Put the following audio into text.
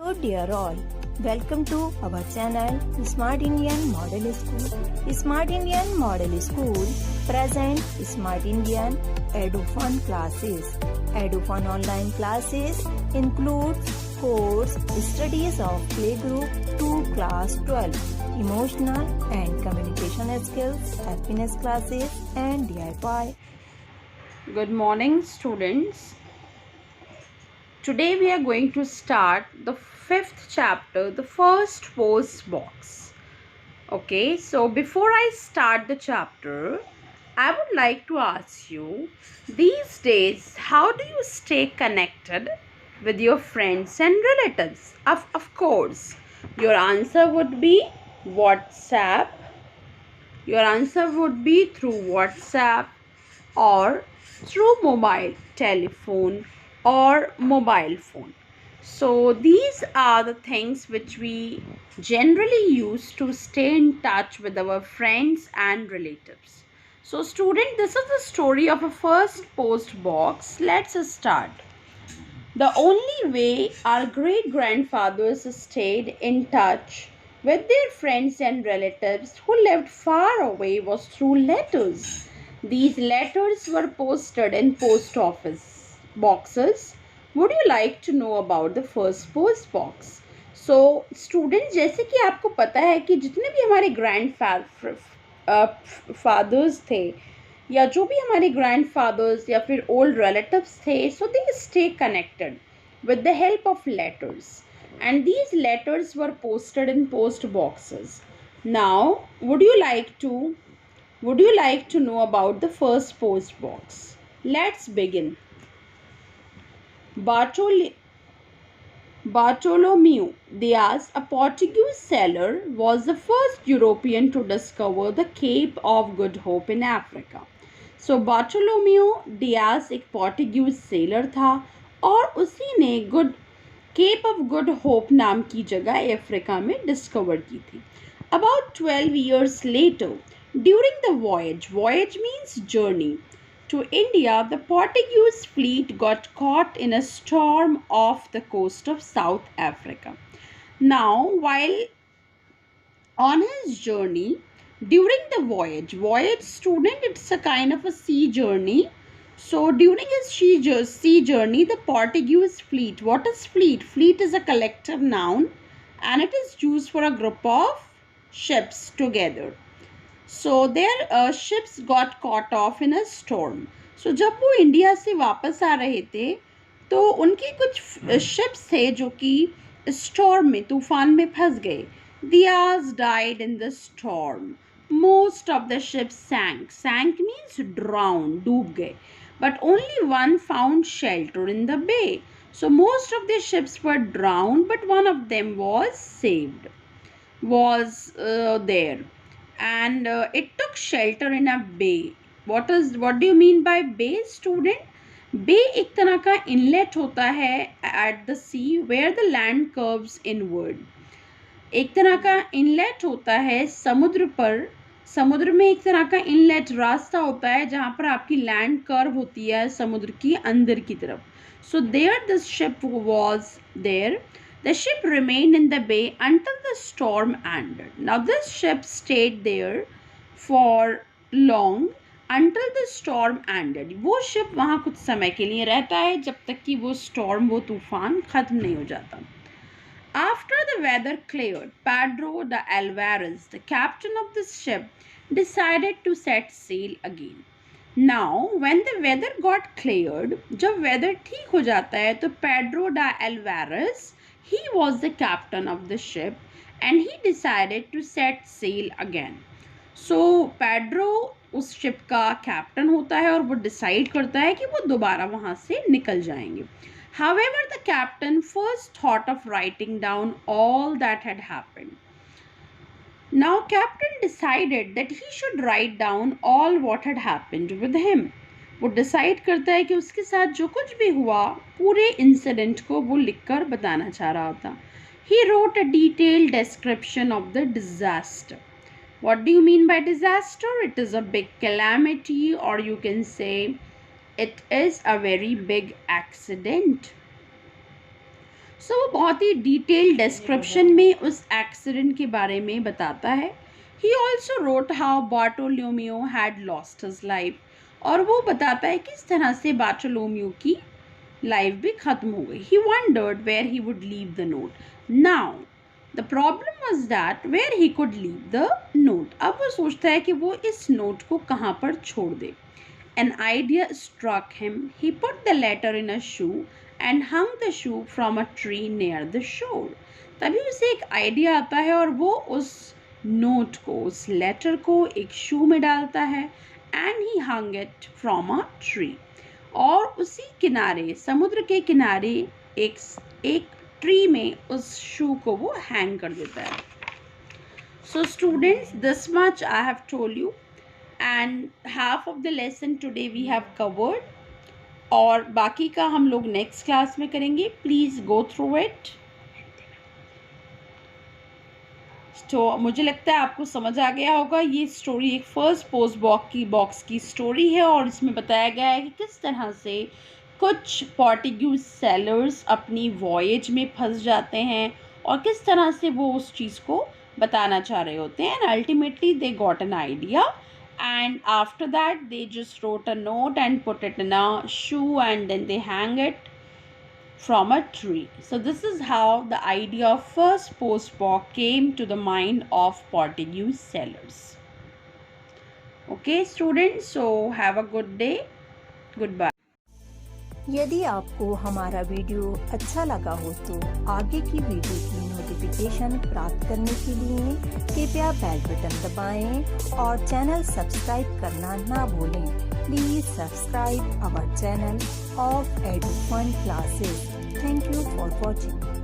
Hello dear all, welcome to our channel Smart Indian Model School. Smart Indian Model School present Smart Indian EduFun classes. EduFun online classes includes course studies of playgroup to class 12, emotional and communication skills, happiness classes and DIY. Good morning, students. Today we are going to start the 5th chapter, the first post box. Okay, so before I start the chapter, I would like to ask you, these days, how do you stay connected with your friends and relatives? Of course, your answer would be WhatsApp. Your answer would be through WhatsApp or through mobile telephone or mobile phone. So these are the things which we generally use to stay in touch with our friends and relatives. So student, this is the story of a first post box. Let's start. The only way our great grandfathers stayed in touch with their friends and relatives who lived far away was through letters. These letters were posted in post office boxes. Would you like to know about the first post box? So, students, जैसे कि आपको पता है कि जितने भी हमारे fathers थे या जो भी हमारे ग्रैंडफादर्स या फिर ओल्ड रिलेटिव्स थे, so they stay connected with the help of letters, and these letters were posted in post boxes. Now would you like to know about the first post box? Let's begin. Bartolomeu Diaz, a Portuguese sailor, was the first European to discover the Cape of Good Hope in Africa. So Bartolomeu Dias एक Portuguese sailor था और उसी ने cap of good hope नाम की जगह Africa में discover की थी. About 12 years later, during the voyage means journey, to India, the Portuguese fleet got caught in a storm off the coast of South Africa. Now, while on his journey, during the voyage student, it's a kind of a sea journey. So during his sea journey, the Portuguese fleet, what is fleet? Fleet is a collective noun and it is used for a group of ships together. So their ships got caught off in a storm. So जब वो India से वापस आ रहे थे तो उनके कुछ ships थे जो कि storm में, तूफान में फंस गए. Diaz died in the storm. Most of the ships sank. Sank means drowned, डूब गए. But only one found shelter in the bay. So most of the ships were drowned, but one of them was saved, was there. And it took shelter in a bay. What do you mean by bay, student? Bay एक तरह का inlet होता है at the sea where the land curves inward. एक तरह का inlet होता है समुद्र पर. समुद्र में एक तरह का inlet रास्ता होता है जहाँ पर आपकी land curve होती है समुद्र की अंदर की तरफ. So there the ship was there. The ship remained in the bay until the storm ended. Now this ship stayed there for long until the storm ended. वो ship वहाँ कुछ समय के लिए रहता है जब तक कि वो storm, वो तूफान खत्म नहीं हो जाता. After the weather cleared, Pedro de Alvarez, the captain of the ship, decided to set sail again. Now, when the weather got cleared, जब weather ठीक हो जाता है तो Pedro de Alvarez, he was the captain of the ship and he decided to set sail again. So Pedro उस ship का captain होता है और वो decide करता है कि वो दोबारा वहाँ से निकल जाएंगे. However, the captain first thought of writing down all that had happened. Now captain decided that he should write down all what had happened with him. वो decide करता है कि उसके साथ जो कुछ भी हुआ पूरे incident को वो लिखकर बताना चाह रहा था. He wrote a detailed description of the disaster. What do you mean by disaster? It is a big calamity, or you can say it is a very big accident. सो वो बहुत ही डिटेल डिस्क्रिप्शन में उस accident के बारे में बताता है. He also wrote how Bartholomew had lost his life, और वो बताता है किस तरह से बार्टोलोम्यू की लाइफ भी ख़त्म हो गई. He wondered where he would leave the note. Now the problem was that where he could leave the note. अब वो सोचता है कि वो इस नोट को कहाँ पर छोड़ दे. An idea struck him. He put the letter in a shoe and hung the shoe from a tree near the shore. तभी उसे एक आइडिया आता है और वो उस नोट को, उस लेटर को एक शू में डालता है. And he hung it from a tree. और उसी किनारे, समुद्र के किनारे एक ट्री में उस शू को वो हैंग कर देता है. So students, this much I have told you. And half of the lesson today we have covered, और बाकी का हम लोग नेक्स्ट क्लास में करेंगे. Please go through it. तो मुझे लगता है आपको समझ आ गया होगा. ये स्टोरी एक फर्स्ट पोस्ट बॉक्स की स्टोरी है, और इसमें बताया गया है कि किस तरह से कुछ पोर्टुगीज सेलर्स अपनी वॉयज में फंस जाते हैं और किस तरह से वो उस चीज़ को बताना चाह रहे होते हैं. And ultimately they got an idea, and after that they just wrote a note and put it in a shoe, and then they hang it from a tree. So this is how the idea of first post box came to the mind of Portuguese sailors. Okay students, so have a good day. Goodbye. यदि आपको हमारा video अच्छा लगा हो तो आगे की video की नोटिफिकेशन प्राप्त करने के लिए कृपया बेल बटन दबाएं और चैनल सब्सक्राइब करना ना भूलें. Please subscribe our channel of Edufun classes. Thank you for watching.